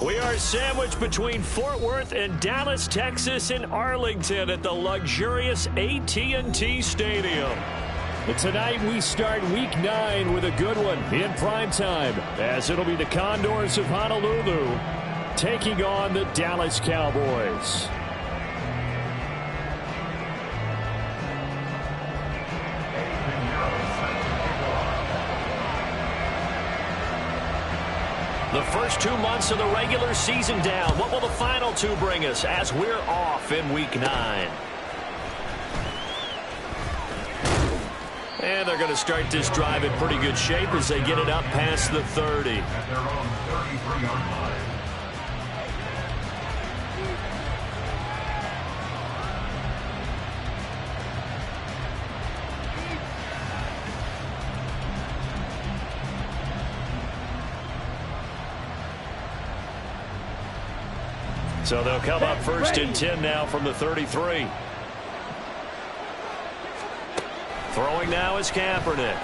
We are sandwiched between Fort Worth and Dallas, Texas, and Arlington at the luxurious AT&T Stadium. And tonight we start Week 9 with a good one in primetime, as it'll be the Condors of Honolulu taking on the Dallas Cowboys. The first 2 months of the regular season down. What will the final 2 bring us as we're off in Week 9? And they're going to start this drive in pretty good shape as they get it up past the 30. So they'll come up first and 10 now from the 33. Throwing now is Kaepernick.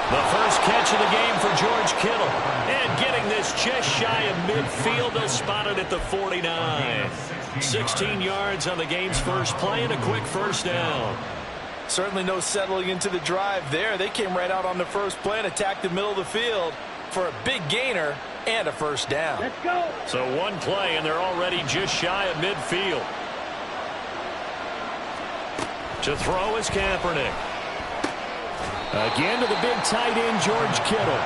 The first catch of the game for George Kittle. And getting this just shy of midfield. They'll spot it at the 49. 16 yards on the game's first play and a quick first down. Certainly no settling into the drive there. They came right out on the first play and attacked the middle of the field for a big gainer and a first down. Let's go. So one play, and they're already just shy of midfield. To throw is Kaepernick. Again to the big tight end, George Kittle.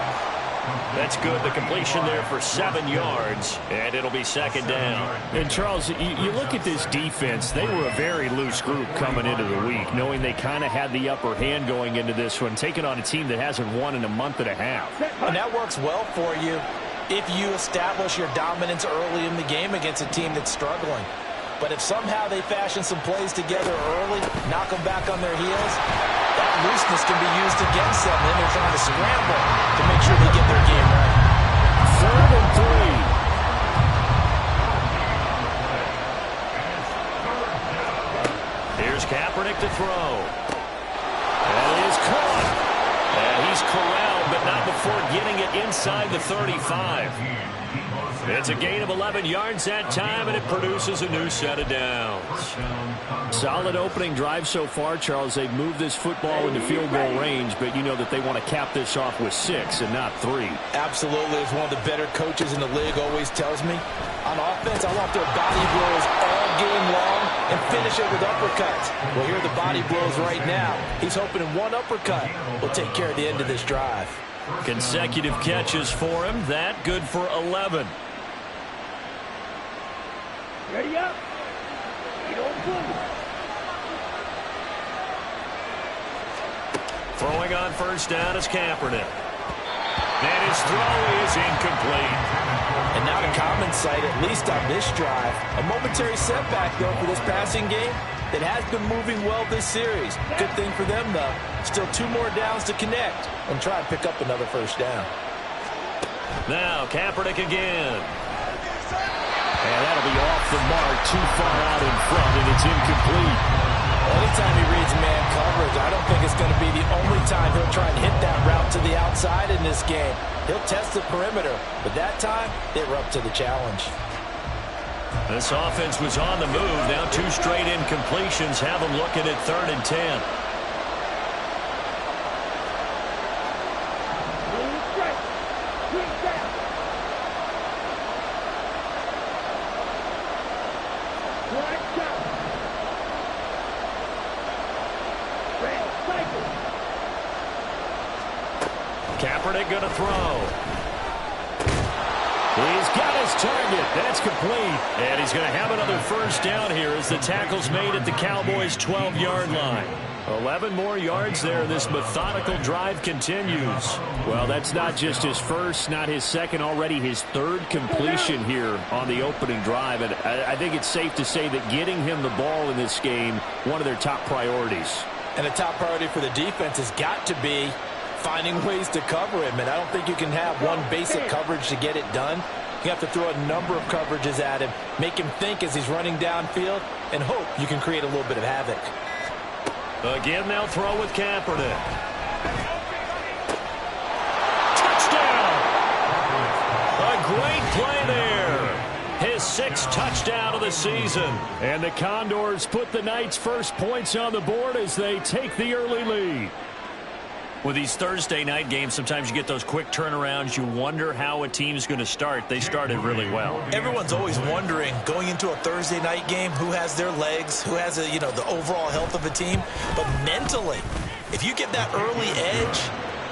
That's good. The completion there for 7 yards, and it'll be second down. And, Charles, you look at this defense. They were a very loose group coming into the week, knowing they kind of had the upper hand going into this one, taking on a team that hasn't won in a month and a half. And that works well for you if you establish your dominance early in the game against a team that's struggling. But if somehow they fashion some plays together early, knock them back on their heels, that looseness can be used against them. Then they're trying to scramble to make sure they get their game right. 3rd and 3. Here's Kaepernick to throw. And it is caught. And he's corralled, but not before getting it inside the 35. It's a gain of 11 yards that time, and it produces a new set of downs. Solid opening drive so far, Charles. They've moved this football into field goal range, but you know that they want to cap this off with 6 and not 3. Absolutely. As one of the better coaches in the league always tells me, on offense, I want their body blows all game long and finish it with uppercuts. Well, here are the body blows right now. He's hoping one uppercut will take care of the end of this drive. Consecutive catches for him. That good for 11. Ready up. You don't move. Throwing on first down is Kaepernick. And his throw is incomplete. And now to common sight, at least on this drive. A momentary setback, though, for this passing game that has been moving well this series. Good thing for them, though. Still 2 more downs to connect and try and pick up another first down. Now Kaepernick again. And that'll be off the mark, too far out in front, and it's incomplete. Anytime he reads man coverage, I don't think it's going to be the only time he'll try and hit that route to the outside in this game. He'll test the perimeter, but that time, they were up to the challenge. This offense was on the move. Now 2 straight incompletions have them looking at 3rd and 10. Kaepernick going to throw. He's got his target. That's complete. And he's going to have another first down here as the tackle's made at the Cowboys' 12-yard line. 11 more yards there. This methodical drive continues. Well, that's not just his first, not his second, already his 3rd completion here on the opening drive. And I think it's safe to say that getting him the ball in this game, one of their top priorities. And a top priority for the defense has got to be finding ways to cover him. And I don't think you can have one basic coverage to get it done. You have to throw a number of coverages at him, make him think as he's running downfield, and hope you can create a little bit of havoc. Again, they'll throw with Kaepernick. Touchdown! A great sixth touchdown of the season. And the Condors put the Knights' first points on the board as they take the early lead. With these Thursday night games, sometimes you get those quick turnarounds. You wonder how a team's going to start. They started really well. Everyone's always wondering, going into a Thursday night game, who has their legs, who has the overall health of a team. But mentally, if you get that early edge,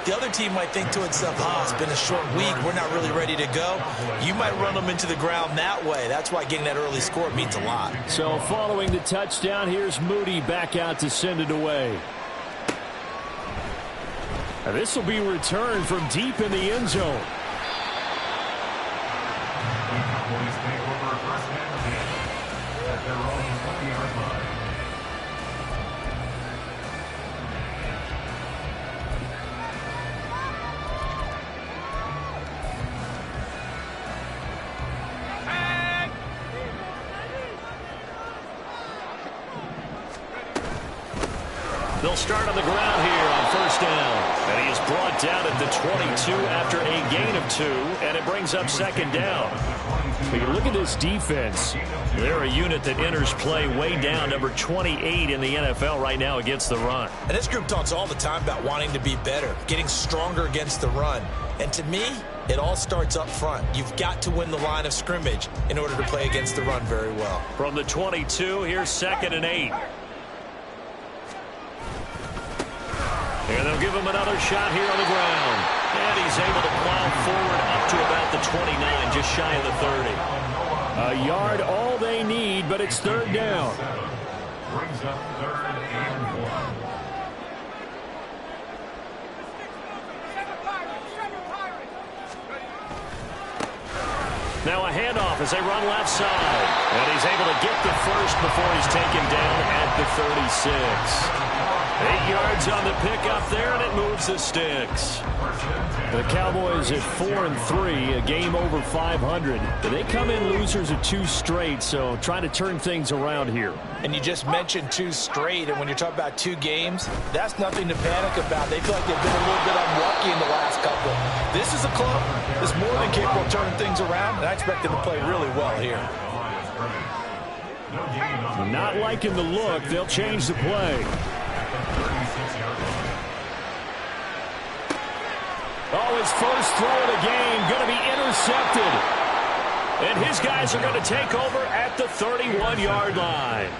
the other team might think to itself, it's been a short week, we're not really ready to go. You might run them into the ground that way. That's why getting that early score means a lot. So following the touchdown, here's Moody back out to send it away. And this will be returned from deep in the end zone. They'll start on the ground here on first down. And he is brought down at the 22 after a gain of 2, and it brings up second down. But you look at this defense. They're a unit that enters play way down, number 28 in the NFL right now against the run. And this group talks all the time about wanting to be better, getting stronger against the run. And to me, it all starts up front. You've got to win the line of scrimmage in order to play against the run very well. From the 22, here's 2nd and 8. And they'll give him another shot here on the ground. And he's able to plow forward up to about the 29, just shy of the 30. A yard all they need, but it's third down. Brings up 3rd and 1. Now a handoff as they run left side. And he's able to get the first before he's taken down at the 36. 8 yards on the pickup there, and it moves the sticks. The Cowboys at 4-3, a game over 500. They come in losers of 2 straight, so trying to turn things around here. And you just mentioned 2 straight, and when you're talking about 2 games, that's nothing to panic about. They feel like they've been a little bit unlucky in the last couple. This is a club that's more than capable of turning things around, and I expect them to play really well here. Not liking the look, they'll change the play. Oh, his first throw of the game going to be intercepted. And his guys are going to take over at the 31-yard line.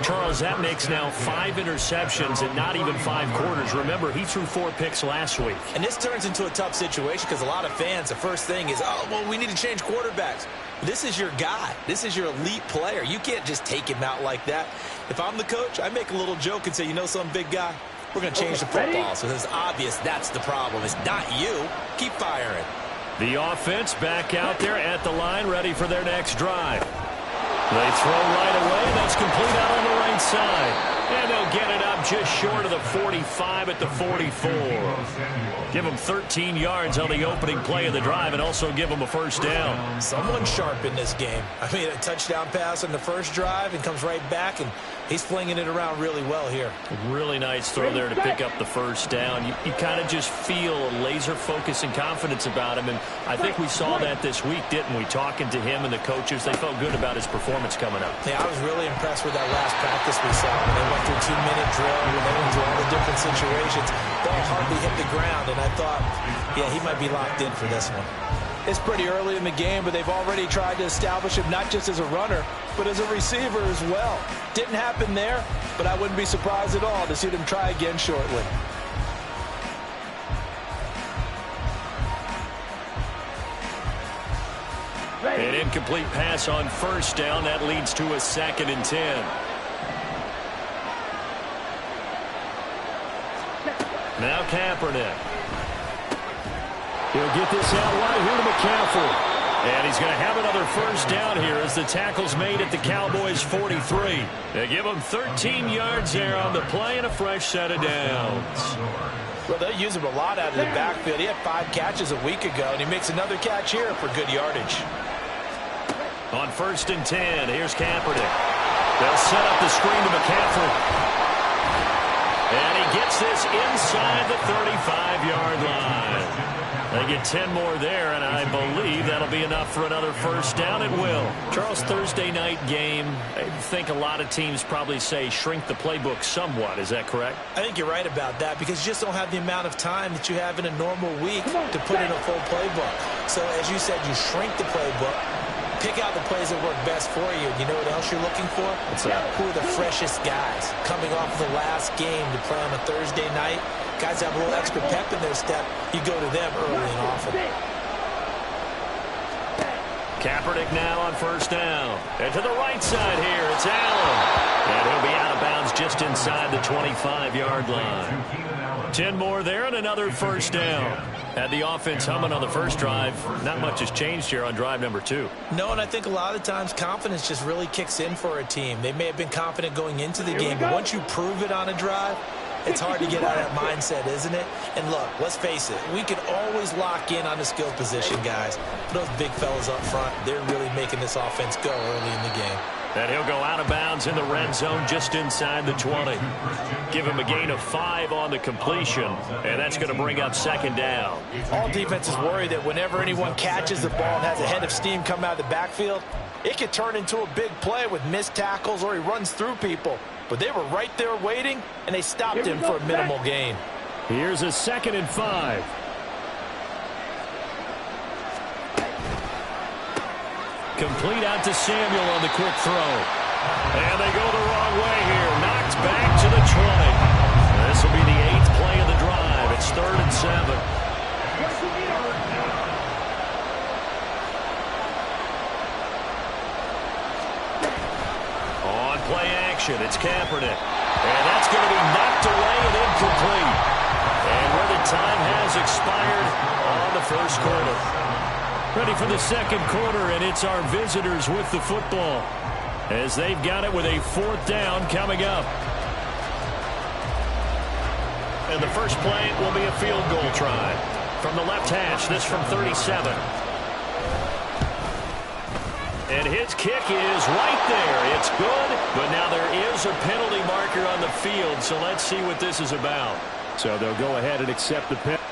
Charles, that makes now 5 interceptions in not even 5 quarters. Remember, he threw 4 picks last week. And this turns into a tough situation because a lot of fans, the first thing is, we need to change quarterbacks. This is your guy. This is your elite player. You can't just take him out like that. If I'm the coach, I make a little joke and say, some big guy, we're going to change the football. So it's obvious that's the problem. It's not you. Keep firing. The offense back out there at the line, ready for their next drive. They throw right away. That's complete out on the right side. And they'll get it up just short of the 45 at the 44. Give them 13 yards on the opening play of the drive and also give them a first down. Someone sharp in this game. I mean, a touchdown pass on the first drive and comes right back, and he's flinging it around really well here. Really nice throw there to pick up the first down. You kind of just feel a laser focus and confidence about him, and I think we saw that this week, didn't we? Talking to him and the coaches, they felt good about his performance coming up. Yeah, I was really impressed with that last practice we saw. When they went through 2-minute drill, when they went through all the different situations, ball hardly hit the ground, and I thought, yeah, he might be locked in for this one. It's pretty early in the game, but they've already tried to establish him not just as a runner, but as a receiver as well. Didn't happen there, but I wouldn't be surprised at all to see them try again shortly. An incomplete pass on first down. That leads to a 2nd and 10. Now Kaepernick. He'll get this out wide here to McCaffrey. And he's going to have another first down here as the tackle's made at the Cowboys' 43. They give him 13 yards there on the play and a fresh set of downs. Well, they use him a lot out of the backfield. He had 5 catches a week ago, and he makes another catch here for good yardage. On 1st and 10, here's Kaepernick. They'll set up the screen to McCaffrey. And he gets this inside the 35-yard line. They get 10 more there, and I believe that'll be enough for another first down. It will. Charles, Thursday night game, I think a lot of teams probably say shrink the playbook somewhat. Is that correct? I think you're right about that because you just don't have the amount of time that you have in a normal week to put in a full playbook. So, as you said, you shrink the playbook, pick out the plays that work best for you. You know what else you're looking for? Who are the freshest guys coming off the last game to play on a Thursday night? Guys have a little extra pep in their step. You go to them early and often. Kaepernick now on first down. And to the right side here, it's Allen. And he'll be out of bounds just inside the 25-yard line. 10 more there and another first down. Had the offense humming on the first drive. Not much has changed here on drive number 2. No, and I think a lot of times confidence just really kicks in for a team. They may have been confident going into the game, but once you prove it on a drive, it's hard to get out of that mindset, isn't it? And look, let's face it, we can always lock in on the skill position, guys. Those big fellas up front, they're really making this offense go early in the game. And he'll go out of bounds in the red zone just inside the 20. Give him a gain of 5 on the completion, and that's going to bring up second down. All defenses worry that whenever anyone catches the ball and has a head of steam come out of the backfield, it could turn into a big play with missed tackles or he runs through people. But they were right there waiting, and they stopped him for a minimal gain. Here's a 2nd and 5. Complete out to Samuel on the quick throw. And they go the wrong way here. Knocked back to the 20. This will be the 8th play of the drive. It's 3rd and 7. On play action, it's Kaepernick. And that's going to be knocked away and incomplete. And where the time has expired on the first quarter. Ready for the second quarter, and it's our visitors with the football as they've got it with a 4th down coming up. And the first play will be a field goal try. From the left hash, this from 37. And his kick is right there. It's good, but now there is a penalty marker on the field, so let's see what this is about. So they'll go ahead and accept the penalty.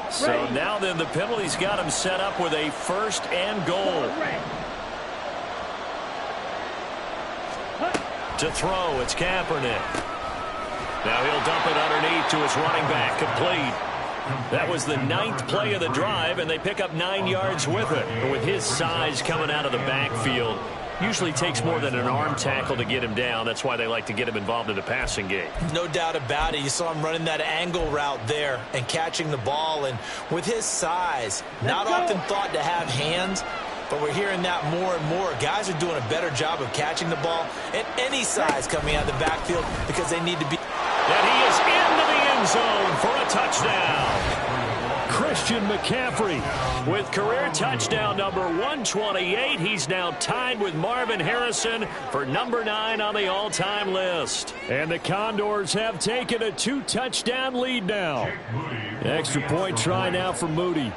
So now then the penalty's got him set up with a 1st and goal. To throw, it's Kaepernick. Now he'll dump it underneath to his running back, complete. That was the 9th play of the drive, and they pick up 9 yards with it. But with his size coming out of the backfield, usually takes more than an arm tackle to get him down. That's why they like to get him involved in the passing game. No doubt about it. You saw him running that angle route there and catching the ball. And with his size, not often thought to have hands, but we're hearing that more and more. Guys are doing a better job of catching the ball at any size coming out of the backfield because they need to be. And he is into the end zone for a touchdown. Christian McCaffrey with career touchdown number 128. He's now tied with Marvin Harrison for number 9 on the all-time list. And the Condors have taken a 2-touchdown lead now. Extra point try now for Moody.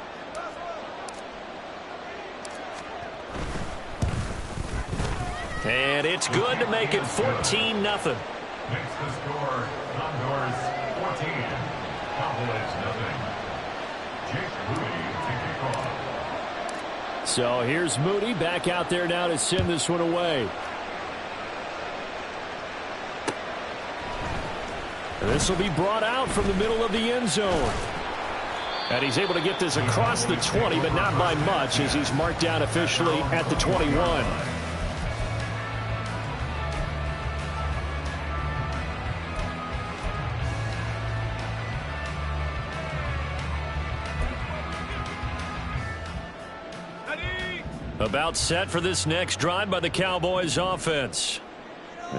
And it's good to make it 14-0. Makes the score Condors 14, Cowboys nothing. So here's Moody back out there now to send this one away. This will be brought out from the middle of the end zone. And he's able to get this across the 20, but not by much as he's marked down officially at the 21. About set for this next drive by the Cowboys offense.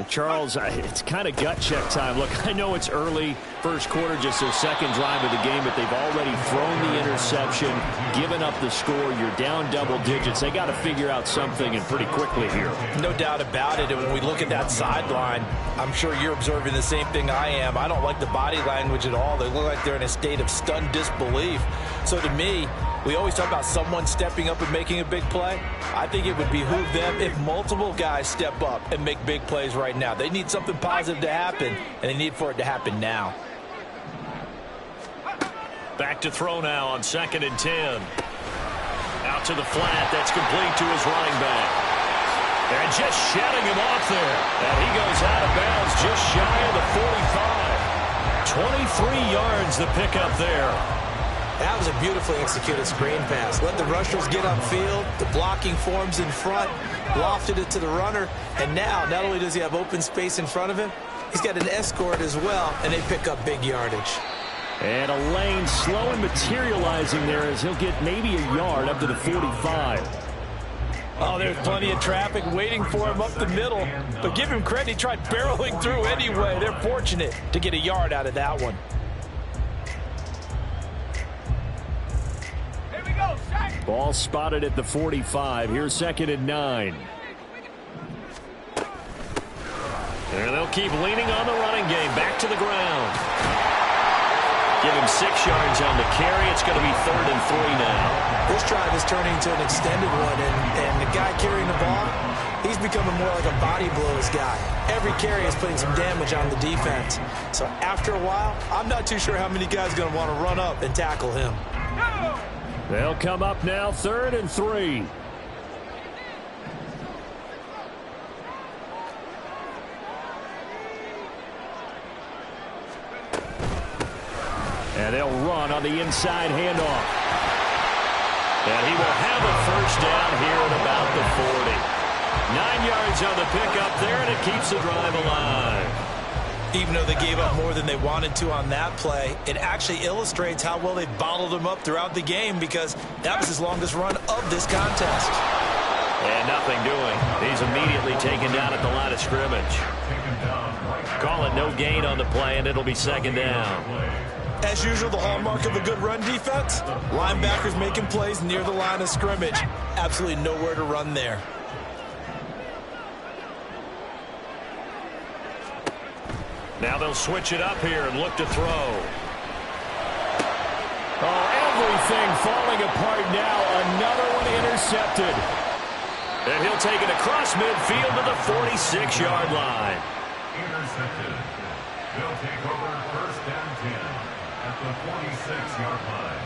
Charles, it's kind of gut check time. Look, I know it's early. first quarter, just their second drive of the game, but they've already thrown the interception, given up the score. You're down double digits. They got to figure out something, and pretty quickly here. No doubt about it. And when we look at that sideline, I'm sure you're observing the same thing I am. I don't like the body language at all. They look like they're in a state of stunned disbelief. So to me, we always talk about someone stepping up and making a big play. I think it would behoove them if multiple guys step up and make big plays right now. They need something positive to happen, and they need for it to happen now. Back to throw now on 2nd and 10. Out to the flat. That's complete to his running back. And just shedding him off there. And he goes out of bounds just shy of the 45. 23 yards the pickup there. That was a beautifully executed screen pass. Let the rushers get upfield. The blocking forms in front. Lofted it to the runner. And now, not only does he have open space in front of him, he's got an escort as well, and they pick up big yardage. And a lane slow and materializing there as he'll get maybe a yard up to the 45. Oh, there's plenty of traffic waiting for him up the middle. But give him credit, he tried barreling through anyway. They're fortunate to get a yard out of that one. Ball spotted at the 45. Here's 2nd and 9. And they'll keep leaning on the running game. Back to the ground. Give him 6 yards on the carry. It's going to be 3rd and 3 now. This drive is turning into an extended one, and the guy carrying the ball, he's becoming more like a body blows guy. Every carry is putting some damage on the defense. So after a while, I'm not too sure how many guys are going to want to run up and tackle him. They'll come up now 3rd and 3. And they'll run on the inside handoff. And he will have a first down here at about the 40. 9 yards on the pickup there, and it keeps the drive alive. Even though they gave up more than they wanted to on that play, it actually illustrates how well they bottled him up throughout the game, because that was his longest run of this contest. And nothing doing. He's immediately taken down at the line of scrimmage. Call it no gain on the play, and it'll be 2nd down. As usual, the hallmark of a good run defense, linebackers making plays near the line of scrimmage. Absolutely nowhere to run there. Now they'll switch it up here and look to throw. Oh, everything falling apart now. Another one intercepted. And he'll take it across midfield to the 46-yard line. Intercepted. They'll take over 1st and 10 at the 46-yard line.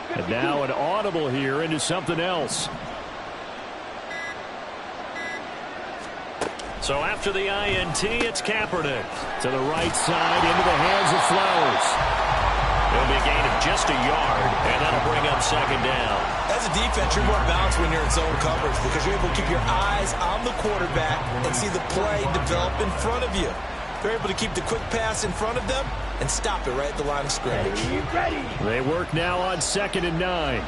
And now an audible here into something else. So after the INT, it's Kaepernick. To the right side, into the hands of Flowers. It'll be a gain of just a yard, and that'll bring up 2nd down. As a defense, you're more balanced when you're in zone coverage, because you're able to keep your eyes on the quarterback and see the play develop in front of you. They're able to keep the quick pass in front of them and stop it right at the line of scrimmage. They work now on 2nd and 9.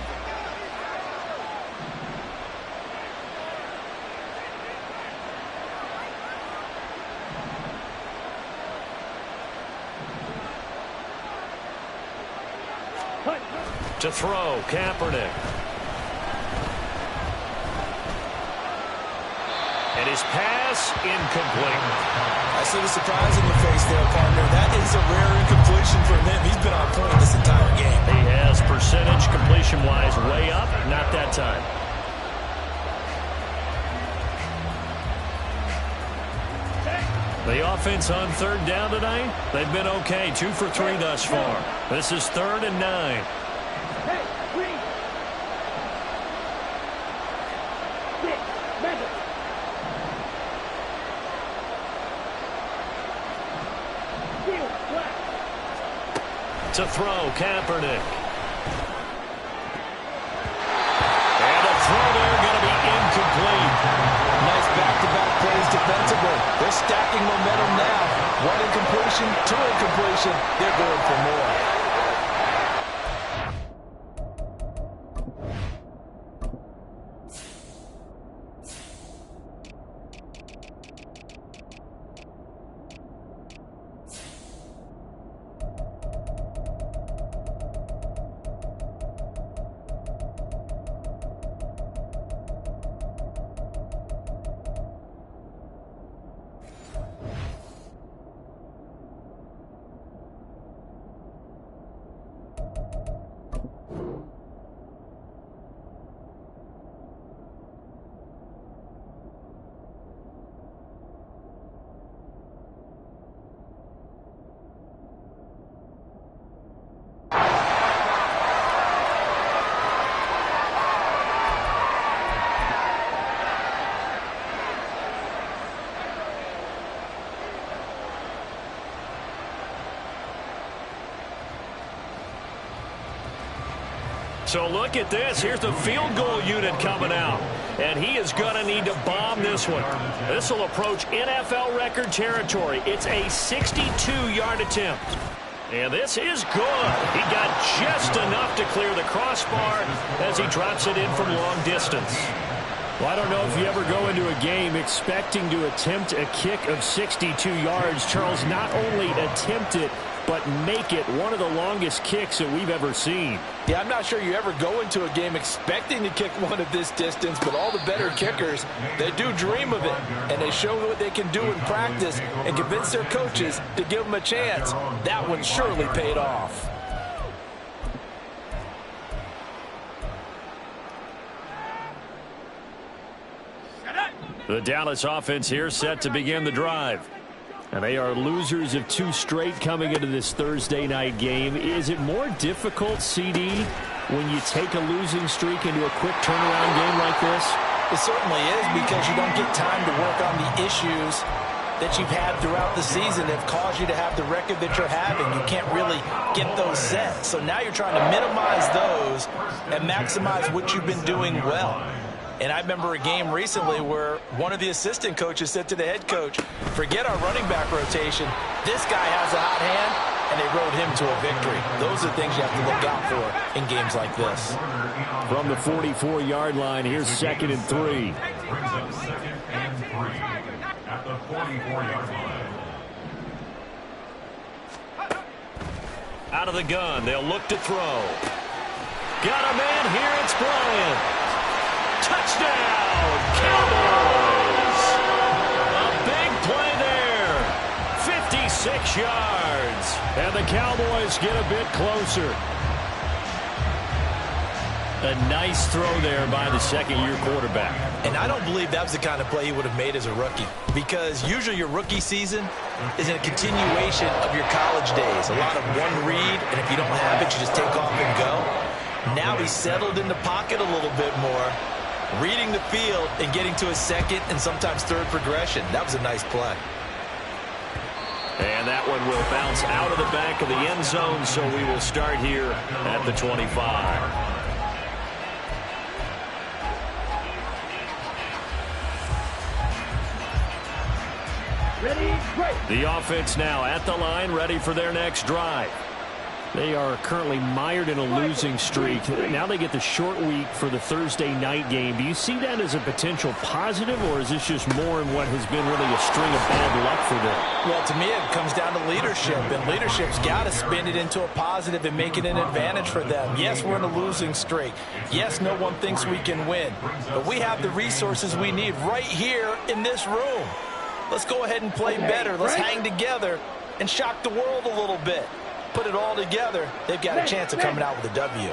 To throw, Kaepernick. And his pass incomplete. I see the surprise in your face there, partner. That is a rare incompletion for him. He's been on point this entire game. He has percentage completion-wise way up. Not that time. The offense on 3rd down tonight, they've been okay. 2 for 3 thus far. This is 3rd and 9. To throw, Kaepernick. They're stacking momentum now. 1 incompletion, 2 incompletion. They're going for more. So look at this. Here's the field goal unit coming out. And he is going to need to bomb this one. This will approach NFL record territory. It's a 62-yard attempt. And this is good. He got just enough to clear the crossbar as he drops it in from long distance. Well, I don't know if you ever go into a game expecting to attempt a kick of 62 yards. Charles, not only attempt it, but make it one of the longest kicks that we've ever seen. Yeah, I'm not sure you ever go into a game expecting to kick one of this distance, but all the better kickers, they do dream of it, and they show what they can do in practice and convince their coaches to give them a chance. That one surely paid off. The Dallas offense here set to begin the drive. And they are losers of 2 straight coming into this Thursday night game. Is it more difficult, CD, when you take a losing streak into a quick turnaround game like this? It certainly is, because you don't get time to work on the issues that you've had throughout the season that have caused you to have the record that you're having. You can't really get those set. So now you're trying to minimize those and maximize what you've been doing well. And I remember a game recently where one of the assistant coaches said to the head coach, forget our running back rotation. This guy has a hot hand, and they rode him to a victory. Those are things you have to look out for in games like this. From the 44-yard line, here's 2nd and 3. Brings up 2nd and 3 at the 44-yard line. Out of the gun, they'll look to throw. Got a man here, it's Bryant. Touchdown, Cowboys! A big play there. 56 yards. And the Cowboys get a bit closer. A nice throw there by the second-year quarterback. And I don't believe that was the kind of play he would have made as a rookie, because usually your rookie season is a continuation of your college days. A lot of one read, and if you don't have it, you just take off and go. Now he's settled in the pocket a little bit more, reading the field and getting to a second and sometimes third progression. That was a nice play. And that one will bounce out of the back of the end zone, so we will start here at the 25. Ready, great. The offense now at the line, ready for their next drive. They are currently mired in a losing streak. Now they get the short week for the Thursday night game. Do you see that as a potential positive, or is this just more in what has been really a string of bad luck for them? Well, to me, it comes down to leadership, and leadership's got to spin it into a positive and make it an advantage for them. Yes, we're in a losing streak. Yes, no one thinks we can win, but we have the resources we need right here in this room. Let's go ahead and play better. Let's hang together and shock the world a little bit. Put it all together, they've got a chance of coming out with a W.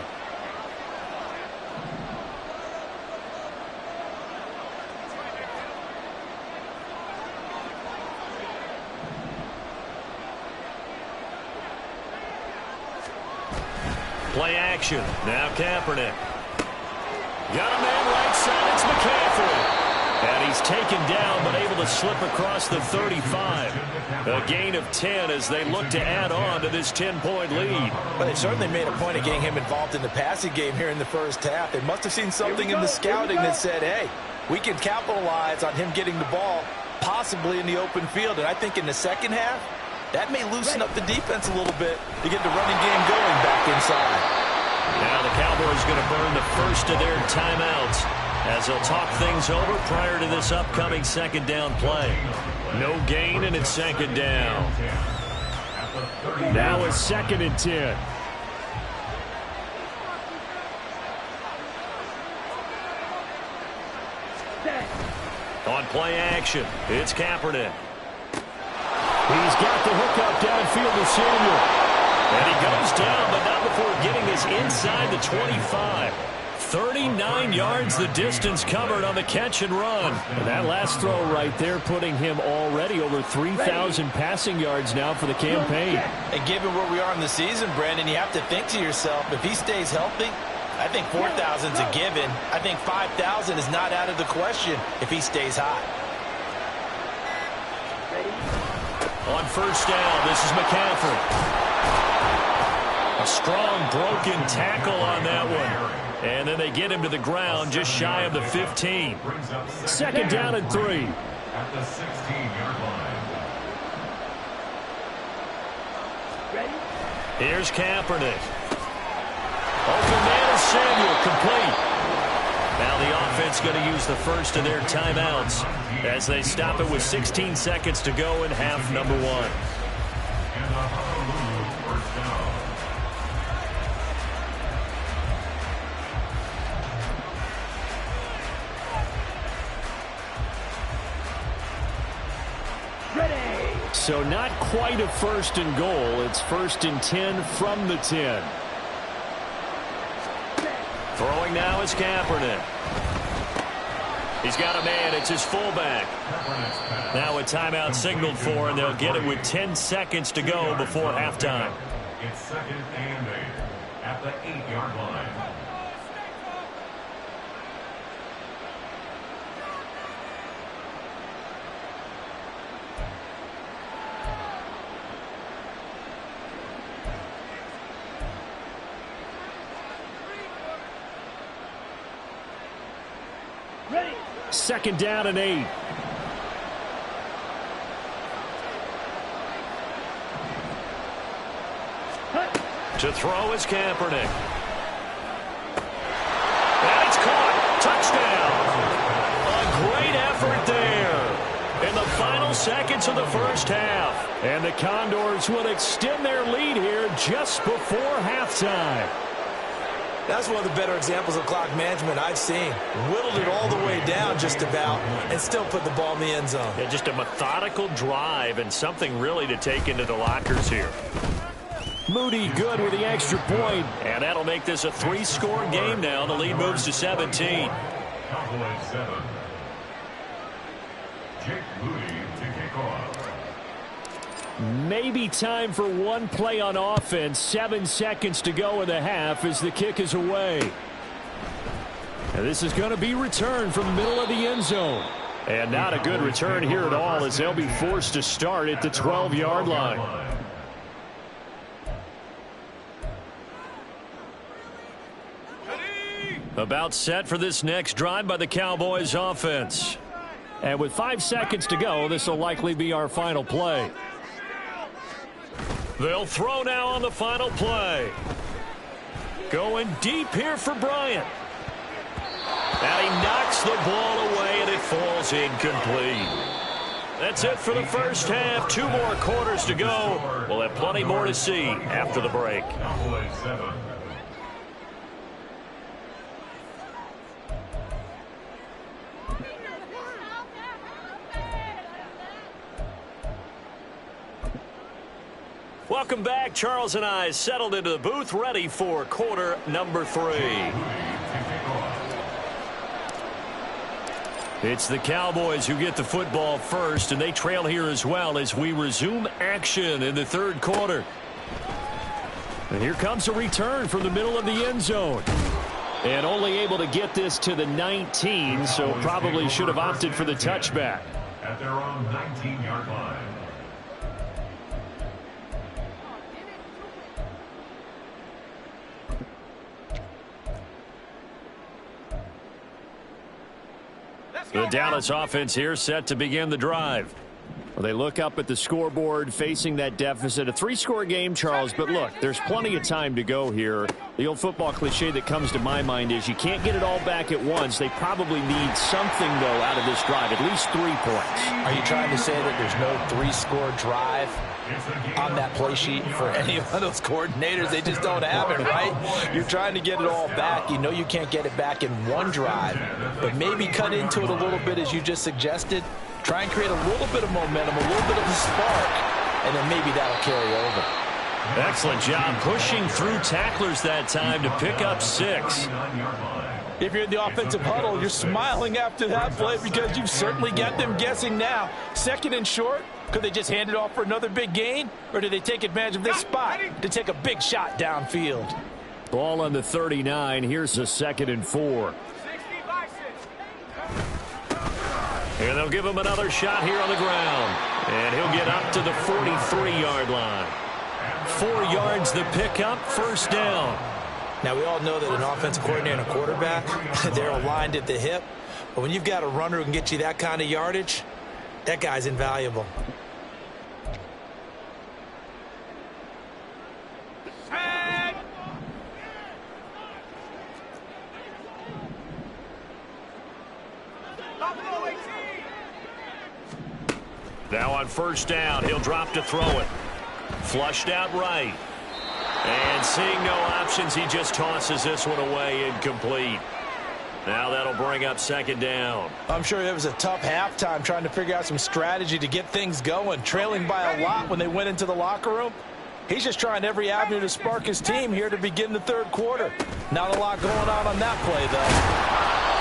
Play action. Now Kaepernick. Got a man right side. It's McCaffrey. And he's taken down, but able to slip across the 35. A gain of 10 as they look to add on to this 10-point lead. Well, they certainly made a point of getting him involved in the passing game here in the first half. They must have seen something in the scouting that said, hey, we can capitalize on him getting the ball possibly in the open field. And I think in the second half, that may loosen up the defense a little bit to get the running game going back inside. Now the Cowboys going to burn the first of their timeouts as they'll talk things over prior to this upcoming second down play. No gain, and it's second down. Now it's 2nd and 10. On play action, it's Kaepernick. He's got the hookup downfield to Samuel. And he goes down, but not before getting this inside the 25. 39 yards the distance covered on the catch and run. And that last throw right there putting him already over 3,000 passing yards now for the campaign. And given where we are in the season, Brandon, you have to think to yourself, if he stays healthy, I think 4,000 is a given. I think 5,000 is not out of the question if he stays hot. On first down, this is McCaffrey. A strong broken tackle on that one. And then they get him to the ground just shy of the 15. 2nd down and 3. At the 16-yard line. Here's Kaepernick. Open man is Samuel, complete. Now the offense going to use the first of their timeouts as they stop it with 16 seconds to go in half number 1. And the Honolulu first down. So not quite a 1st and goal. It's 1st and 10 from the 10. Throwing now is Kaepernick. He's got a man. It's his fullback. Now a timeout signaled for, and they'll get it with 10 seconds to go before halftime. It's 2nd and 8 at the 8-yard line. Ready. 2nd down and 8. To throw is Kaepernick. And it's caught. Touchdown. A great effort there in the final seconds of the first half. And the Condors will extend their lead here just before halftime. That's one of the better examples of clock management I've seen. Whittled it all the way down just about and still put the ball in the end zone. Yeah, just a methodical drive and something really to take into the lockers here. Moody good with the extra point, and that'll make this a 3-score game now. The lead moves to 17. Cowboys 7. Jake Moody to kick off. Maybe time for one play on offense. 7 seconds to go in the half as the kick is away. And this is going to be returned from the middle of the end zone. And not a good return here at all as they'll be forced to start at the 12-yard line. About set for this next drive by the Cowboys offense. And with 5 seconds to go, this will likely be our final play. They'll throw now on the final play. Going deep here for Bryant. And he knocks the ball away, and it falls incomplete. That's it for the first half. 2 more quarters to go. We'll have plenty more to see after the break. Cowboys 7. Welcome back. Charles and I settled into the booth, ready for quarter number 3. It's the Cowboys who get the football first, and they trail here as well as we resume action in the 3rd quarter. And here comes a return from the middle of the end zone. And only able to get this to the 19, so probably should have opted for the touchback. At their own 19-yard line. The Dallas offense here set to begin the drive. Well, they look up at the scoreboard facing that deficit. A 3-score game, Charles, but look, there's plenty of time to go here. The old football cliche that comes to my mind is you can't get it all back at once. They probably need something, though, out of this drive, at least 3 points. Are you trying to say that there's no 3-score drive on that play sheet for any of those coordinators? They just don't have it, right? You're trying to get it all back. You know you can't get it back in one drive, but maybe cut into it a little bit as you just suggested. Try and create a little bit of momentum, a little bit of a spark, and then maybe that'll carry over. Excellent job pushing through tacklers that time to pick up 6. If you're in the offensive huddle, you're smiling after that play because you've certainly got them guessing now. 2nd and short, could they just hand it off for another big gain? Or do they take advantage of this spot to take a big shot downfield? Ball on the 39. Here's a 2nd and 4. And they'll give him another shot here on the ground. And he'll get up to the 43-yard line. 4 yards the pickup, 1st down. Now, we all know that an offensive coordinator and a quarterback, they're aligned at the hip. But when you've got a runner who can get you that kind of yardage, that guy's invaluable. Now on 1st down, he'll drop to throw it. Flushed out right. And seeing no options, he just tosses this one away, incomplete. Now that'll bring up 2nd down. I'm sure it was a tough halftime trying to figure out some strategy to get things going, trailing by a lot when they went into the locker room. He's just trying every avenue to spark his team here to begin the 3rd quarter. Not a lot going on that play, though.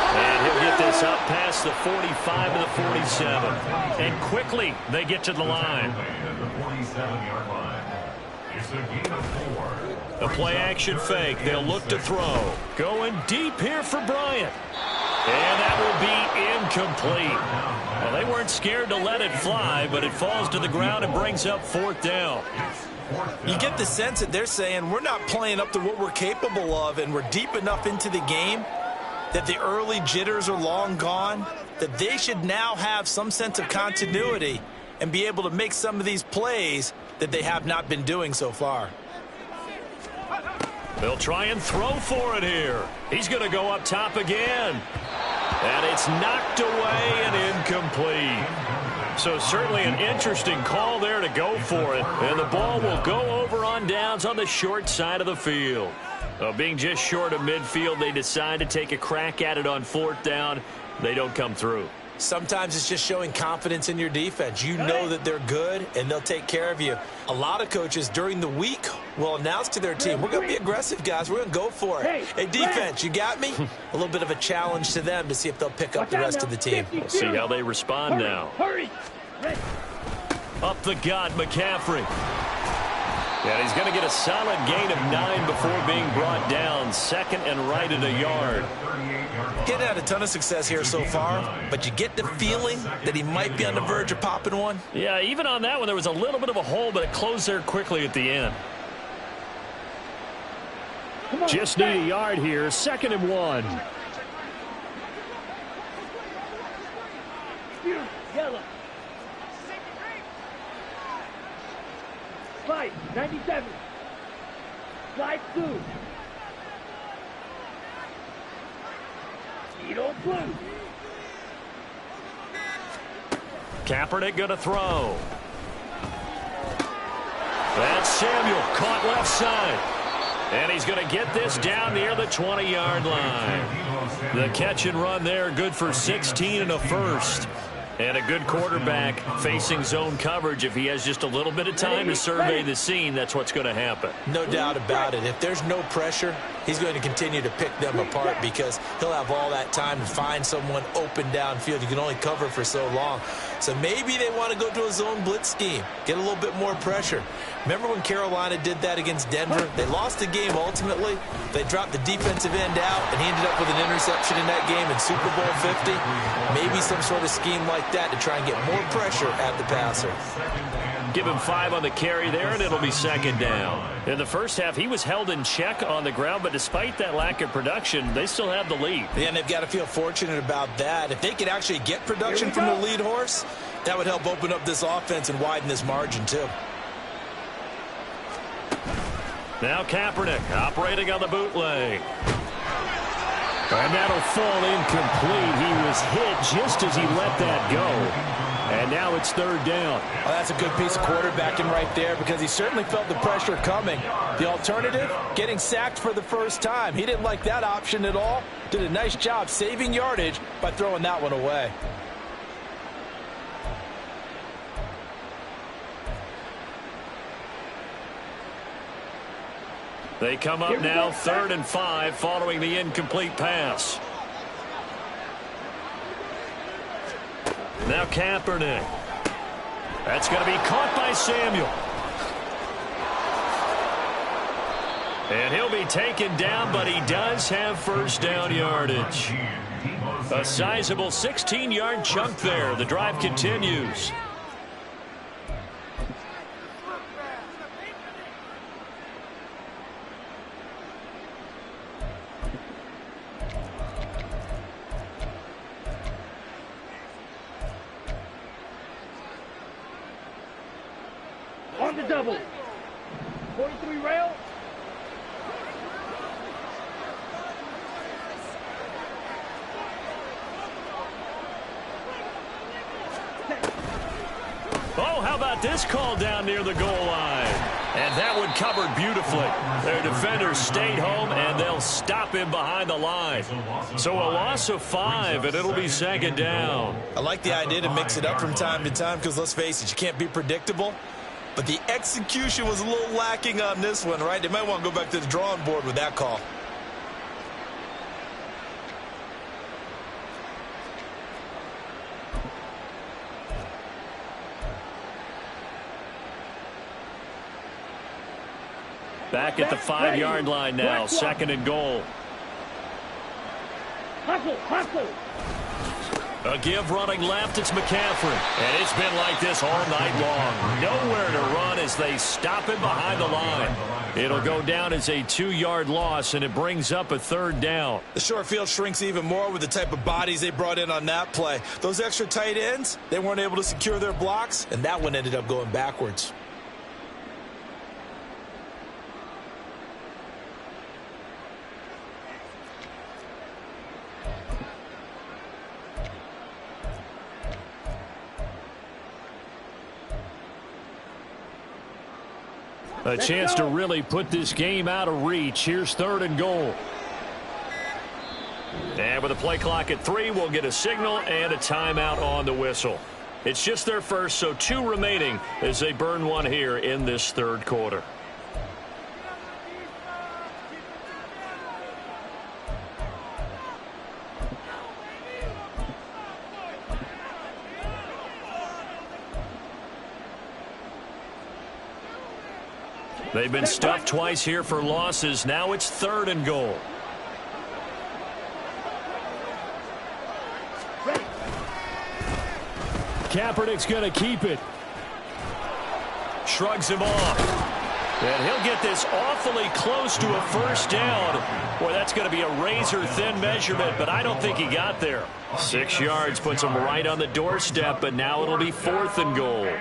And he'll get this up past the 45 to the 47. And quickly, they get to the line. The play-action fake. They'll look to throw. Going deep here for Bryant. And that will be incomplete. Well, they weren't scared to let it fly, but it falls to the ground and brings up 4th down. You get the sense that they're saying we're not playing up to what we're capable of, and we're deep enough into the game that the early jitters are long gone, that they should now have some sense of continuity and be able to make some of these plays that they have not been doing so far. They'll try and throw for it here. He's going to go up top again. And it's knocked away and incomplete. So certainly an interesting call there to go for it. And the ball will go over on downs on the short side of the field. Being just short of midfield, they decide to take a crack at it on 4th down. They don't come through. Sometimes it's just showing confidence in your defense. You know that they're good, and they'll take care of you. A lot of coaches during the week will announce to their team, we're going to be aggressive, guys. We're going to go for it. Hey, defense, you got me? A little bit of a challenge to them to see if they'll pick up the rest of the team. We'll see how they respond now. Hurry! Up the gut, McCaffrey. And he's going to get a solid gain of 9 before being brought down. 2nd and right at a yard. Getting had a ton of success here so far, but you get the feeling that he might be on the verge of popping one. Yeah, even on that one, there was a little bit of a hole, but it closed there quickly at the end. Just need a yard here. 2nd and 1. Yellow. 5, 97. Slide 2. Zero blue. Kaepernick going to throw. That's Samuel caught left side. And he's going to get this down near the 20-yard line. The catch and run there, good for 16 and a 1st. And a good quarterback facing zone coverage. If he has just a little bit of time to survey the scene, that's what's going to happen. No doubt about it. If there's no pressure, he's going to continue to pick them apart because he'll have all that time to find someone open downfield. You can only cover for so long. So maybe they want to go to a zone blitz scheme, get a little bit more pressure. Remember when Carolina did that against Denver? They lost the game ultimately. They dropped the defensive end out, and he ended up with an interception in that game in Super Bowl 50. Maybe some sort of scheme like that to try and get more pressure at the passer. Give him 5 on the carry there, and it'll be second down. In the first half, he was held in check on the ground, but despite that lack of production, they still have the lead. Yeah, and they've got to feel fortunate about that. If they could actually get production from the lead horse, that would help open up this offense and widen this margin, too. Now Kaepernick operating on the bootleg. And that'll fall incomplete. He was hit just as he let that go. And now it's third down. Well, that's a good piece of quarterbacking right there because he certainly felt the pressure coming. The alternative, getting sacked for the first time. He didn't like that option at all. Did a nice job saving yardage by throwing that one away. They come up now, 3rd and 5, following the incomplete pass. Now Kaepernick. That's going to be caught by Samuel. And he'll be taken down, but he does have first down yardage. A sizable 16-yard chunk there. The drive continues. On the double. 43 rail. Oh, how about this call down near the goal line? And that one covered beautifully. Their defenders stayed home, and they'll stop him behind the line. So a loss of 5, and it'll be second down. I like the idea to mix it up from time to time because, let's face it, you can't be predictable. But the execution was a little lacking on this one, right? They might want to go back to the drawing board with that call. Back at the 5-yard line now, 2nd and goal. Hustle. A give running left, it's McCaffrey. And it's been like this all night long. Nowhere to run as they stop him behind the line. It'll go down as a 2-yard loss, and it brings up a 3rd down. The short field shrinks even more with the type of bodies they brought in on that play. Those extra tight ends, they weren't able to secure their blocks, and that one ended up going backwards. A chance to really put this game out of reach. Here's 3rd and goal. And with a play clock at 3, we'll get a signal and a timeout on the whistle. It's just their first, so 2 remaining as they burn one here in this 3rd quarter. They've been stuffed twice here for losses. Now it's 3rd and goal. Kaepernick's going to keep it. Shrugs him off. And he'll get this awfully close to a first down. Boy, that's going to be a razor-thin measurement, but I don't think he got there. 6 yards puts him right on the doorstep, but now it'll be 4th and goal.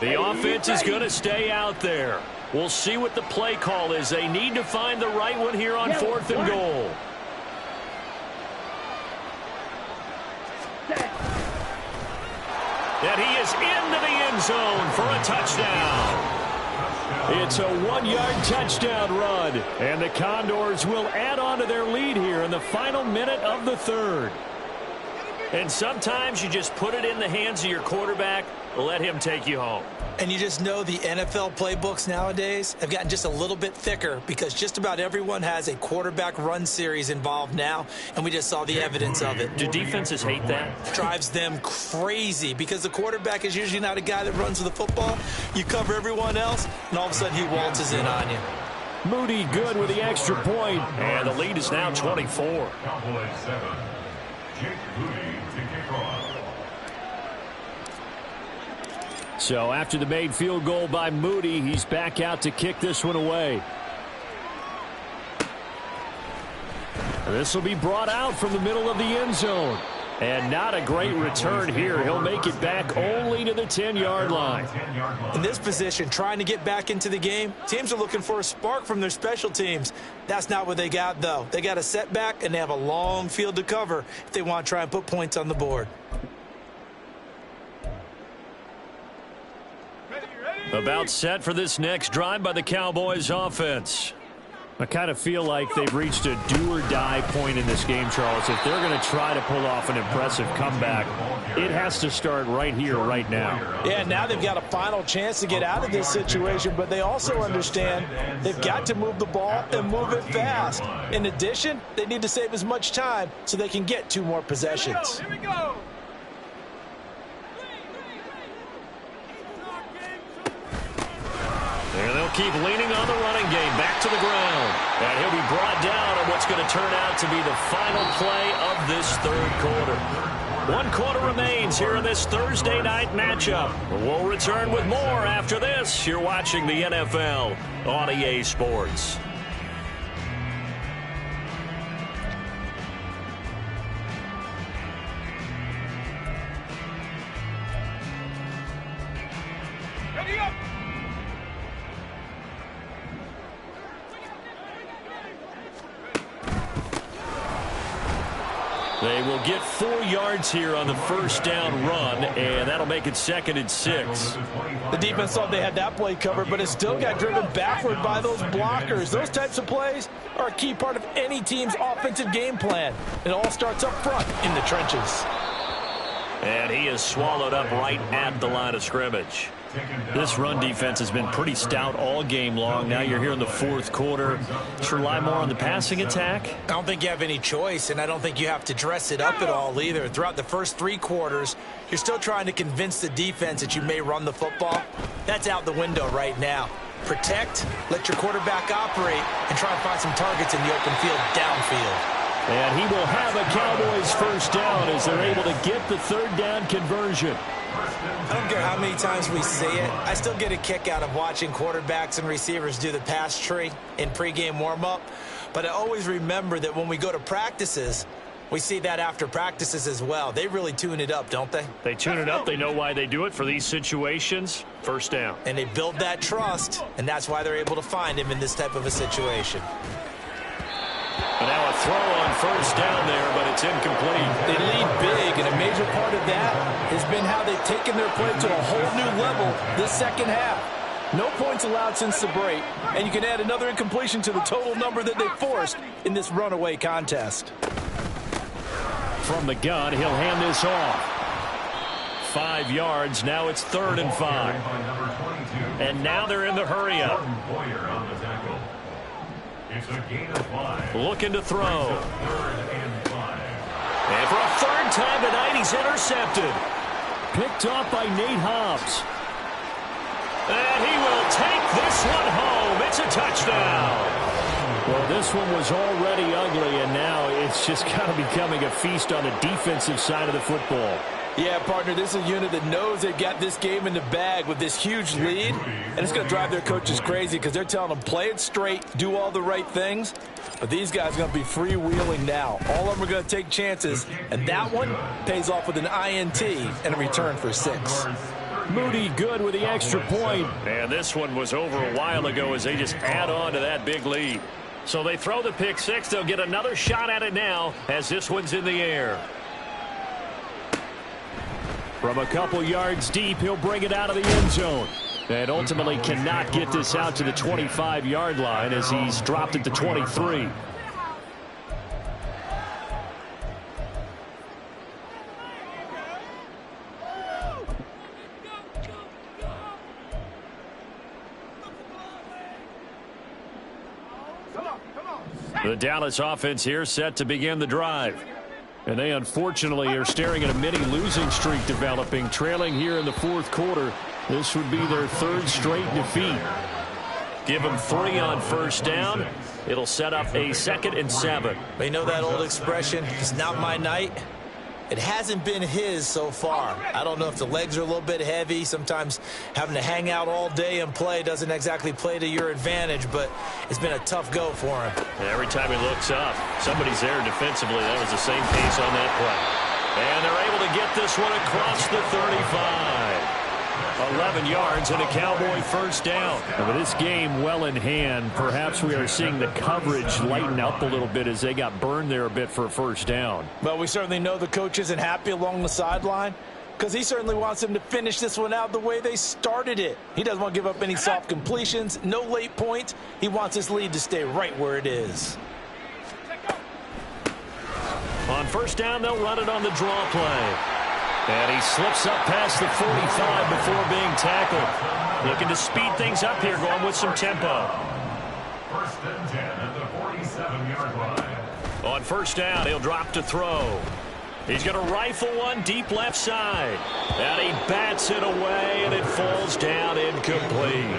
The offense is going to stay out there. We'll see what the play call is. They need to find the right one here on 4th and goal. And he is into the end zone for a touchdown. It's a 1-yard touchdown run. And the Condors will add on to their lead here in the final minute of the 3rd. And sometimes you just put it in the hands of your quarterback, let him take you home. And you just know the NFL playbooks nowadays have gotten just a little bit thicker because just about everyone has a quarterback run series involved now, and we just saw the evidence of it. Do defenses hate that? Drives them crazy because the quarterback is usually not a guy that runs with the football. You cover everyone else, and all of a sudden he waltzes in on you. Moody good with the extra point, and the lead is now 24. Cowboys 7. Jake Moody to kick off. So after the made field goal by Moody, he's back out to kick this one away. This will be brought out from the middle of the end zone. And not a great return here. He'll make it back only to the 10-yard line. In this position, trying to get back into the game, teams are looking for a spark from their special teams. That's not what they got, though. They got a setback, and they have a long field to cover if they want to try and put points on the board. About set for this next drive by the Cowboys offense. I kind of feel like they've reached a do-or-die point in this game, Charles. If they're going to try to pull off an impressive comeback, it has to start right here, right now. Yeah, now they've got a final chance to get out of this situation, but they also understand they've got to move the ball and move it fast. In addition, they need to save as much time so they can get 2 more possessions. Here we go. And they'll keep leaning on the running game back to the ground. And he'll be brought down on what's going to turn out to be the final play of this third quarter. 1 quarter remains here in this Thursday night matchup. We'll return with more after this. You're watching the NFL on EA Sports. Ready up. They will get 4 yards here on the first down run, and that'll make it 2nd and 6. The defense thought they had that play covered, but it still got driven backward by those blockers. Those types of plays are a key part of any team's offensive game plan. It all starts up front in the trenches. And he is swallowed up right at the line of scrimmage. This run defense has been pretty stout all game long. Now you're here in the 4th quarter. Should rely more on the passing attack? I don't think you have any choice, and I don't think you have to dress it up at all either. Throughout the first 3 quarters, you're still trying to convince the defense that you may run the football. That's out the window right now. Protect, let your quarterback operate, and try and find some targets in the open field downfield. And he will have a Cowboys first down as they're able to get the 3rd down conversion. I don't care how many times we see it. I still get a kick out of watching quarterbacks and receivers do the pass tree in pregame warm-up. But I always remember that when we go to practices, we see that after practices as well. They really tune it up, don't they? They tune it up. They know why they do it for these situations. First down. And they build that trust, and that's why they're able to find him in this type of a situation. And now a throw on first down there, but it's incomplete. They lead big, and a major part of that has been how they've taken their play to a whole new level this second half. No points allowed since the break, and you can add another incompletion to the total number that they forced in this runaway contest. From the gun, he'll hand this off. 5 yards. Now it's 3rd and 5. And now they're in the hurry-up. It's a gain of 5. Looking to throw. 3rd and 5. And for a 3rd time tonight, he's intercepted. Picked off by Nate Hobbs. And he will take this one home. It's a touchdown. Well, this one was already ugly, and now it's just kind of becoming a feast on the defensive side of the football. Yeah, partner, this is a unit that knows they've got this game in the bag with this huge lead, and it's going to drive their coaches crazy because they're telling them play it straight, do all the right things, but these guys are going to be freewheeling now. All of them are going to take chances, and that one pays off with an INT and a return for 6. Moody good with the extra point. And this one was over a while ago as they just add on to that big lead. So they throw the pick 6. They'll get another shot at it now as this one's in the air. From a couple yards deep, he'll bring it out of the end zone. And ultimately cannot get this out to the 25-yard line as he's dropped at the 23. The Dallas offense here set to begin the drive. And they unfortunately are staring at a mini losing streak developing, trailing here in the fourth quarter. This would be their third straight defeat. Give them 3 on first down. It'll set up a 2nd and 7. You know that old expression, it's not my night? It hasn't been his so far. I don't know if the legs are a little bit heavy. Sometimes having to hang out all day and play doesn't exactly play to your advantage, but it's been a tough go for him. Every time he looks up, somebody's there defensively. That was the same pace on that play. And they're able to get this one across the 35. 11 yards and a Cowboy first down. And with this game well in hand, perhaps we are seeing the coverage lighten up a little bit as they got burned there a bit for a first down. Well, we certainly know the coach isn't happy along the sideline because he certainly wants them to finish this one out the way they started it. He doesn't want to give up any soft completions, no late points. He wants his lead to stay right where it is. On first down, they'll run it on the draw play. And he slips up past the 45 before being tackled. Looking to speed things up here, going with some tempo. First and 10 at the 47-yard line. On first down, he'll drop to throw. He's going to rifle one deep left side. And he bats it away, and it falls down incomplete.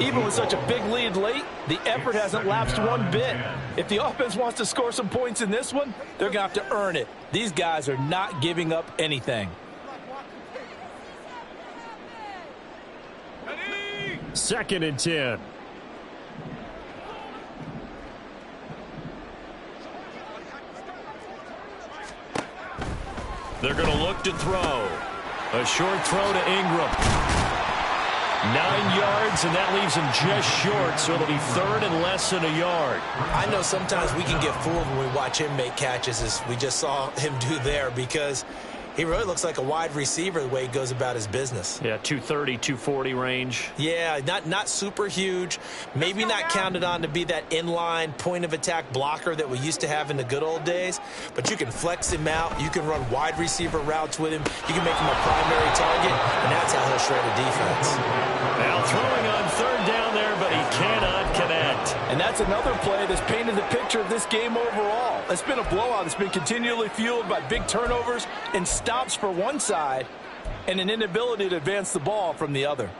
Even with such a big lead late, the effort hasn't lapsed one bit. If the offense wants to score some points in this one, they're going to have to earn it. These guys are not giving up anything. 2nd and 10. They're going to look to throw. A short throw to Ingram. 9 yards, and that leaves him just short, so it'll be 3rd and less than a yard. I know sometimes we can get fooled when we watch him make catches, as we just saw him do there, because he really looks like a wide receiver the way he goes about his business. Yeah, 230, 240 range. Yeah, not super huge. Maybe not counted on to be that inline point-of-attack blocker that we used to have in the good old days, but you can flex him out. You can run wide receiver routes with him. You can make him a primary target, and that's how he'll shred a defense. Now throwing on 3rd down there, but he cannot connect. And that's another play that's painted the picture of this game overall. It's been a blowout. It's been continually fueled by big turnovers and stops for one side and an inability to advance the ball from the other.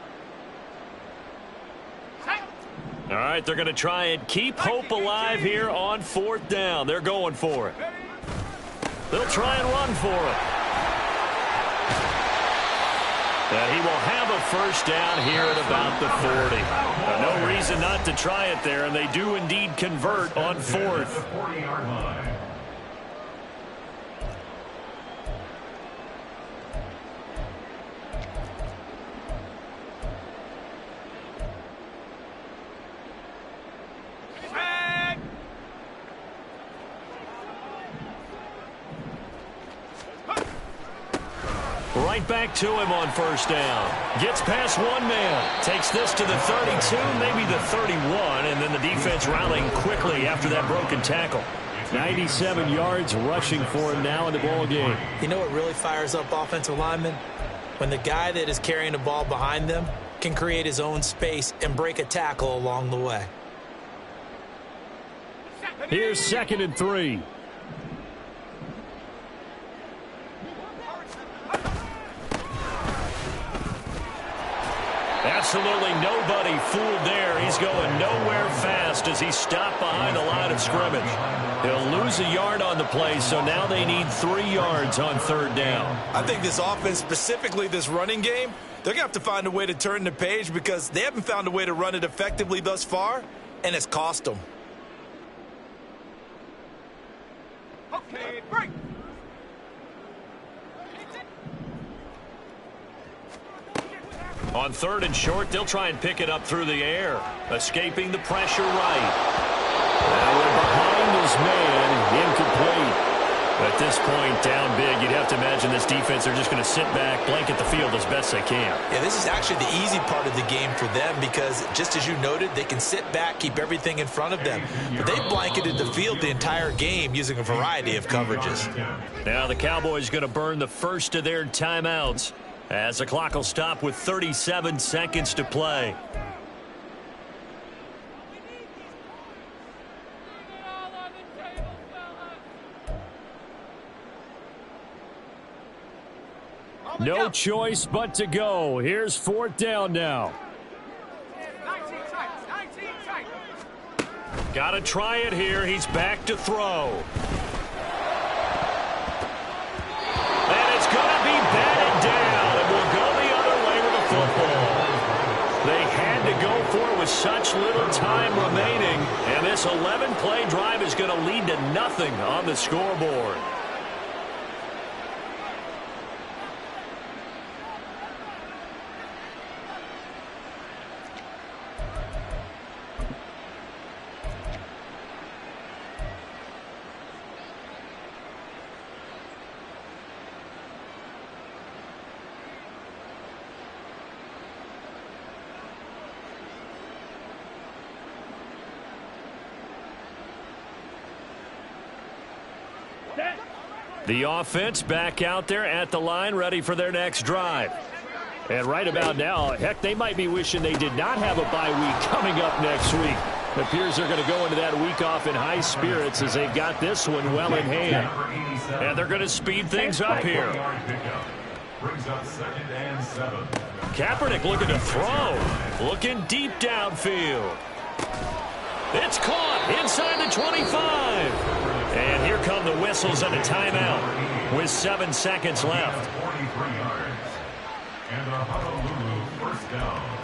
All right, they're going to try and keep hope alive here on 4th down. They're going for it. They'll try and run for it. And he will have a first down here at about the 40. No reason not to try it there, and they do indeed convert on 4th. 40-yard line. Right back to him on first down. Gets past one man. Takes this to the 32, maybe the 31, and then the defense rallying quickly after that broken tackle. 97 yards rushing for him now in the ball game. You know what really fires up offensive linemen? When the guy that is carrying the ball behind them can create his own space and break a tackle along the way. Here's 2nd and 3. Absolutely nobody fooled there. He's going nowhere fast as he's stopped behind the line of scrimmage. He'll lose a yard on the play, so now they need 3 yards on 3rd down. I think this offense, specifically this running game, they're going to have to find a way to turn the page because they haven't found a way to run it effectively thus far, and it's cost them. Okay, break. On 3rd and short, they'll try and pick it up through the air. Escaping the pressure right. Now behind his man, incomplete. At this point, down big, you'd have to imagine this defense are just going to sit back, blanket the field as best they can. Yeah, this is actually the easy part of the game for them because, just as you noted, they can sit back, keep everything in front of them. But they blanketed the field the entire game using a variety of coverages. Now the Cowboys going to burn the first of their timeouts as the clock will stop with 37 seconds to play. No choice but to go. Here's 4th down now. Got to try it here. He's back to throw. And it's going to be batted down. And we'll go the other way with the football. They had to go for it with such little time remaining. And this 11-play drive is going to lead to nothing on the scoreboard. The offense back out there at the line, ready for their next drive. And right about now, heck, they might be wishing they did not have a bye week coming up next week. It appears they're going to go into that week off in high spirits as they've got this one well in hand. And they're going to speed things up here. Brings up 2nd and 7. Kaepernick looking to throw. Looking deep downfield. It's caught inside the 25. And here come the whistles and a timeout with 7 seconds left. 43 yards. And a Honolulu first down.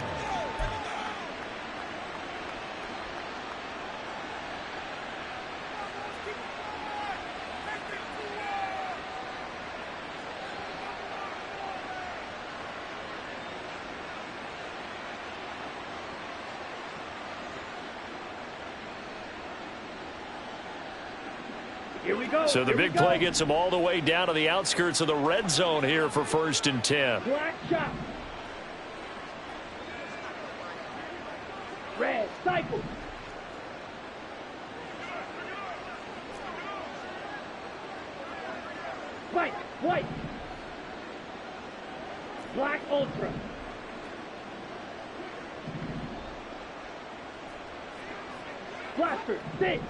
Here we go. So the big play gets them all the way down to the outskirts of the red zone here for 1st and 10. Black shot. Red cycle. White, white. Black ultra. Blaster, sit.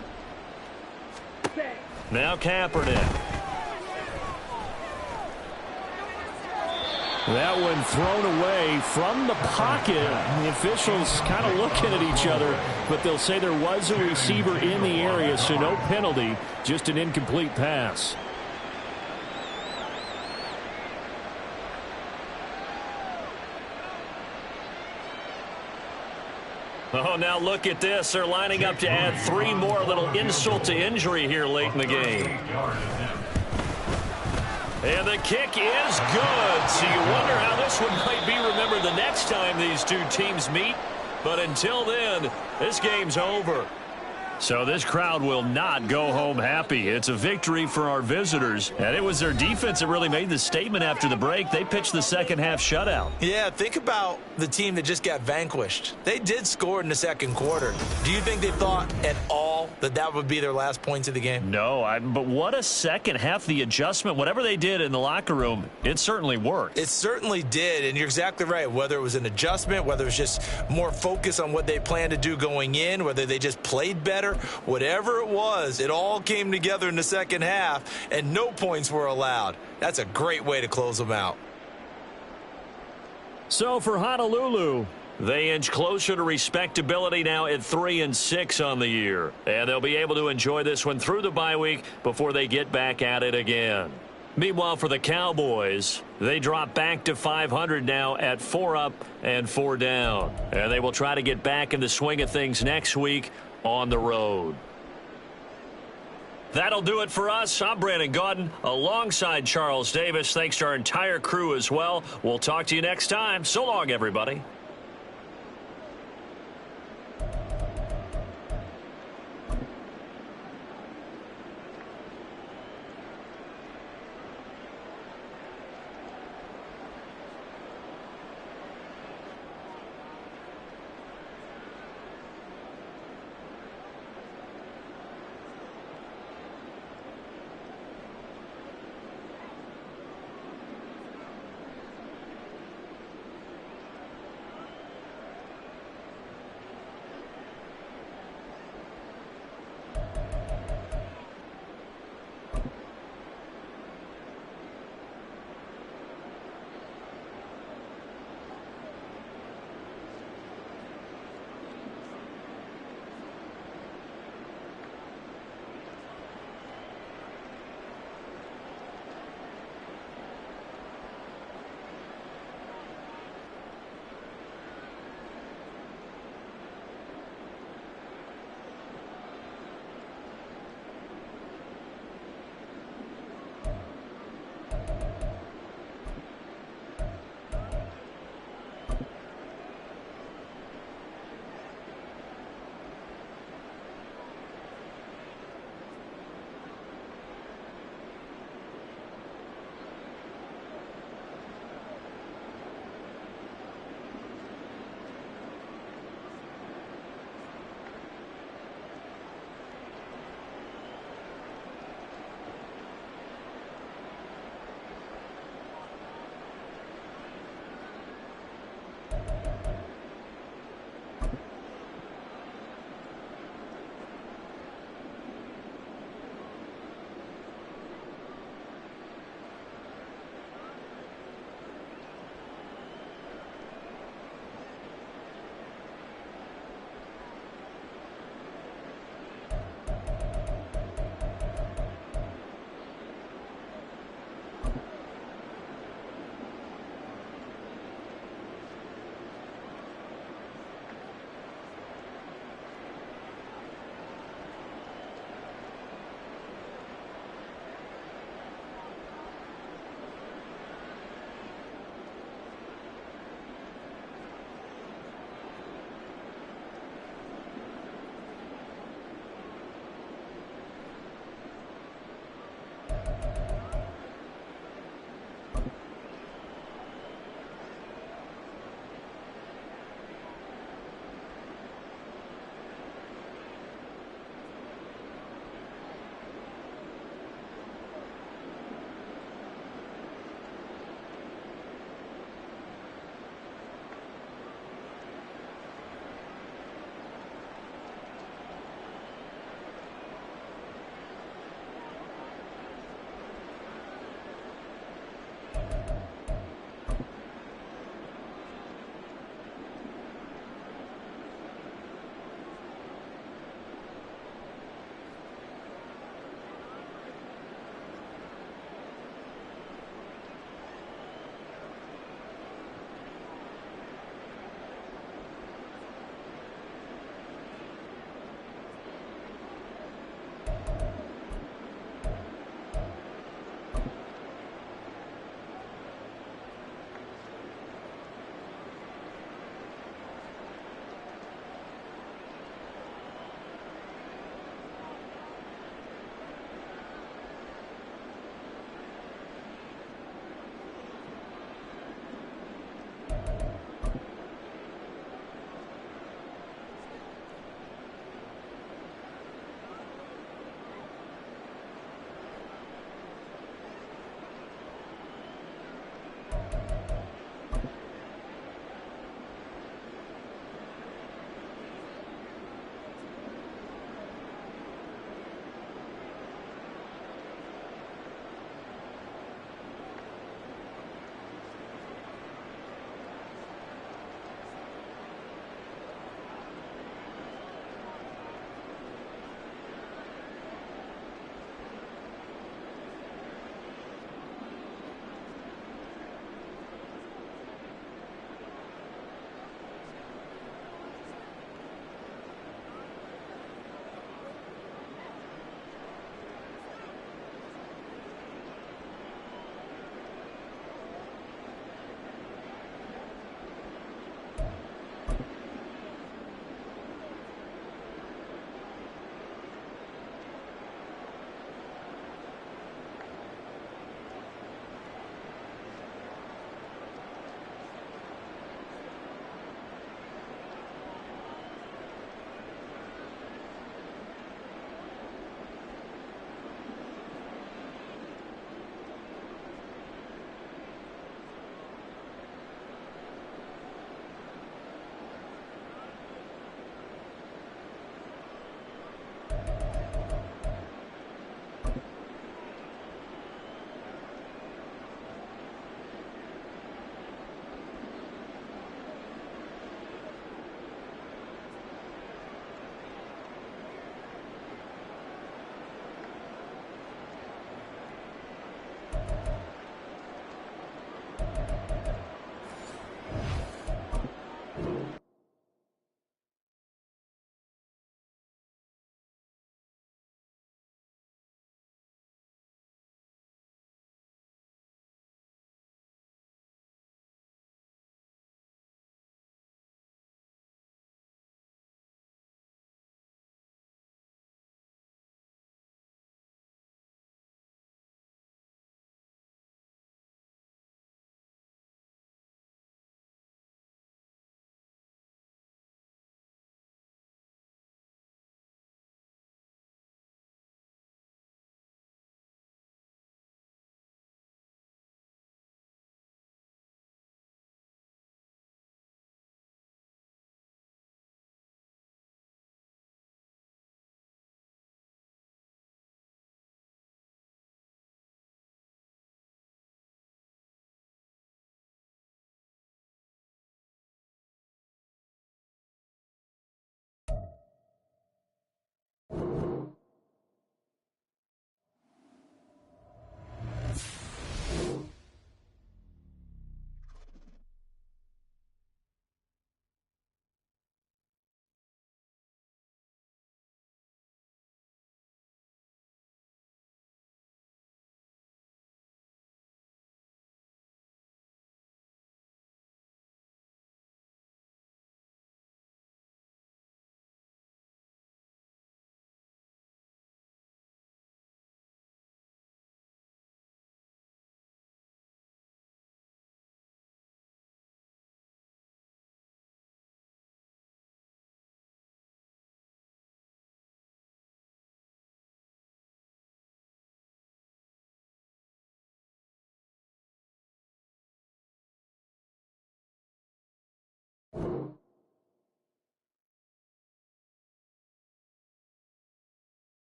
Set. Now Kaepernick. That one thrown away from the pocket. The officials kind of looking at each other, but they'll say there was a receiver in the area, so no penalty, just an incomplete pass. Oh, now look at this. They're lining up to add 3 more, little insult to injury here late in the game. And the kick is good. So you wonder how this one might be remembered the next time these two teams meet. But until then, this game's over. So this crowd will not go home happy. It's a victory for our visitors. And it was their defense that really made the statement after the break. They pitched the second half shutout. Yeah, think about the team that just got vanquished. They did score in the second quarter. Do you think they thought at all that that would be their last points of the game? No, but what a second half. The adjustment, whatever they did in the locker room, it certainly worked. It certainly did, and you're exactly right. Whether it was an adjustment, whether it was just more focus on what they planned to do going in, whether they just played better, whatever it was, it all came together in the second half, and no points were allowed. That's a great way to close them out. So for Honolulu, they inch closer to respectability now at 3-6 on the year. And they'll be able to enjoy this one through the bye week before they get back at it again. Meanwhile, for the Cowboys, they drop back to 500 now at 4 up and 4 down. And they will try to get back in the swing of things next week on the road. That'll do it for us. I'm Brandon Gaudin alongside Charles Davis. Thanks to our entire crew as well. We'll talk to you next time. So long, everybody.